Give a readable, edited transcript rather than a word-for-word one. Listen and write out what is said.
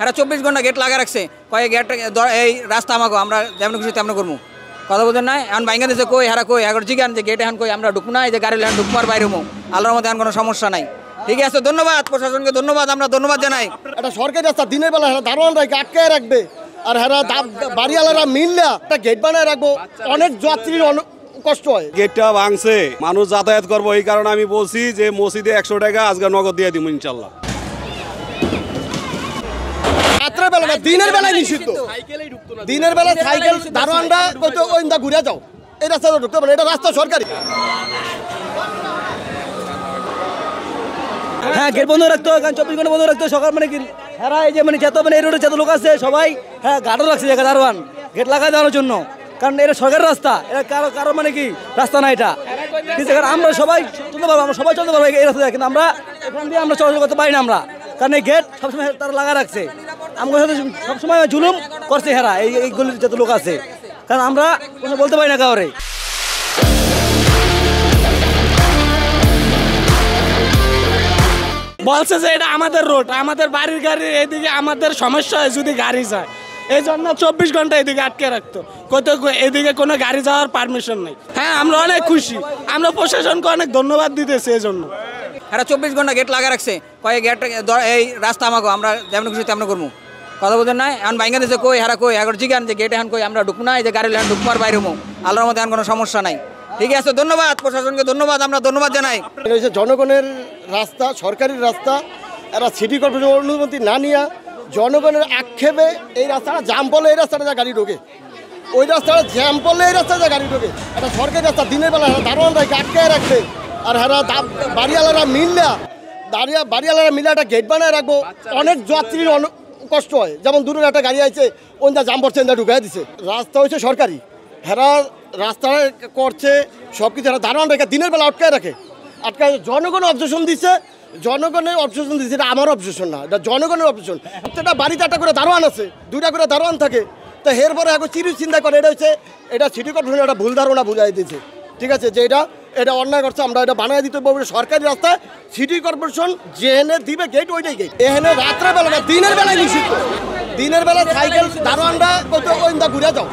এরা 24 ঘন্টা গেট লাগা রাখছে, কয়ে গেট এই রাস্তা আমাকে আমরা যেমন খুশি তেমন করবো, কথা বলতেন না। এখন বাইঙ্গা দিয়েছে কই হারা কই এখন জিগান যে গেট এখন কই আমরা ঢুকবো না, এই যে গাড়ি এখন ঢুকবো আর বাইরে হবো, আল্লাহর মধ্যে এখন কোনো সমস্যা নাই। ঠিক আছে, ধন্যবাদ প্রশাসনকে, ধন্যবাদ, আমরা ধন্যবাদ জানাই। এটা সরকারি রাস্তা, দিনের বেলা হেরা দারোয়ান রাখে আটকায় রাখবে, আর হেরা বাড়িওয়ালারা মিললে একটা গেট বানায় রাখবো, অনেক যাত্রীর কষ্ট হয়। গেটটা ভাঙছে, মানুষ যাতায়াত করবো, এই কারণে আমি বলছি যে মসজিদে 100 টাকা আজকে নগদ দিয়ে দিব ইনশাল্লাহ। রাত্রের বেলা না, দিনের বেলায় নিষিদ্ধ। দিনের বেলা সাইকেল দারোয়ানরা কইতো ওই দা ঘুরে যাও, এই রাস্তাটা ঢুকতে পারে, এটা রাস্তা সরকারি। হ্যাঁ, গেট বন্ধ রাখতো, 24 ঘন্টা বন্ধ রাখতো। সকাল মানে কি হ্যাঁ এই যে মানে যত মানে এই রোডে যত লোক আছে সবাই হ্যাঁ গাড়ও রাখছে জায়গা দারোয়ান গেট লাগাই দেওয়ার জন্য, কারণ এটা সরকারি রাস্তা, এটা কারো মানে কি রাস্তা না এটা। ঠিক আছে, কারণ আমরা সবাই চলতে পারবো, আমরা সবাই চলতে পারবো এই রাস্তা, কিন্তু আমরা এখান দিয়ে আমরা চলাচল করতে পারি না আমরা, কারণ এই গেট সবসময় তারা লাগা রাখছে। আমাদের সাথে সবসময় জুলুম করছে হেরা এই গলির যত লোক আছে, কারণ আমরা কোনো বলতে পারি না কাউরে। বলছে যে এটা আমাদের রোড, আমাদের বাড়ির গাড়ি, এদিকে আমাদের সমস্যা হয় যদি গাড়ি যায়, এই জন্য 24 ঘন্টা এদিকে আটকে রাখতো, কোথাও এদিকে কোনো গাড়ি যাওয়ার পারমিশন নেই। হ্যাঁ, আমরা অনেক খুশি, আমরা প্রশাসনকে অনেক ধন্যবাদ দিতেছি এই জন্য। এরা 24 ঘন্টা গেট লাগা রাখছে, কয়ে গেট এই রাস্তা আমাকে আমরা যেমন খুশি তেমন করবো, কথা বলতেন না। এখন বাইঙ্গা দিয়েছে কই হারা কই এখন জিগান যে গেট এখন কই আমরা ঢুকবো না, এই যে গাড়ি এখন ঢুকবো আর বাইরে হবো, আল্লাহর মধ্যে এখন কোনো সমস্যা নাই। ঠিক আছে, ধন্যবাদ প্রশাসনকে, ধন্যবাদ, আমরা ধন্যবাদ জানাই। এটা হচ্ছে জনগণের রাস্তা, সরকারি রাস্তা, এরা সিটি কর্পোরেশন অনুমতি না নিয়ে জনগণের আক্ষেপে এই রাস্তাটা জাম পড়লে এই রাস্তাটা যা গাড়ি ঢোকে, ওই রাস্তাটা জ্যাম পড়লে এই রাস্তাটা যা গাড়ি ঢোকে। এটা সরকারি রাস্তা, দিনের বেলা হেরা দারোয়ান রাখে আটকায় রাখবে, আর হেরা বাড়িওয়ালারা মিললে বাড়িওয়ালারা মিলে একটা গেট বানায় রাখবো, অনেক যাত্রীর কষ্ট হয়। যেমন দূরের একটা গাড়ি আছে ওই যা জাম পড়ছে ঢুকাই দিছে। রাস্তা হচ্ছে সরকারি, হেরা রাস্তা করছে সব কিছু, হেরা দারোয়ান রেখে দিনের বেলা আটকায় রাখে, আটকায় জনগণ অবজেকশন দিচ্ছে, জনগণের অবজেকশন দিচ্ছে, এটা আমার অবজেকশন না, এটা জনগণের অবজেকশন। প্রত্যেকটা বাড়িতে একটা করে দারোয়ান আছে, 2টা করে দারোয়ান থাকে, তো এরপরে এখন চিন্তা করে এটা হচ্ছে এটা সিটি কর্পোরেশন একটা ভুল ধারণা বুঝাই দিয়েছে। ঠিক আছে, যে এটা অন্যায় করছে, আমরা এটা বানিয়ে দিতে পারবো। সরকারি রাস্তায় সিটি কর্পোরেশন যেখানে দিবে গেট ওইটাই গেট, এখানে রাত্রের বেলা না, দিনের বেলায় নিষিদ্ধ। দিনের বেলা সাইকেল দারোয়ানরা কত ওই দা ঘুরে যাও।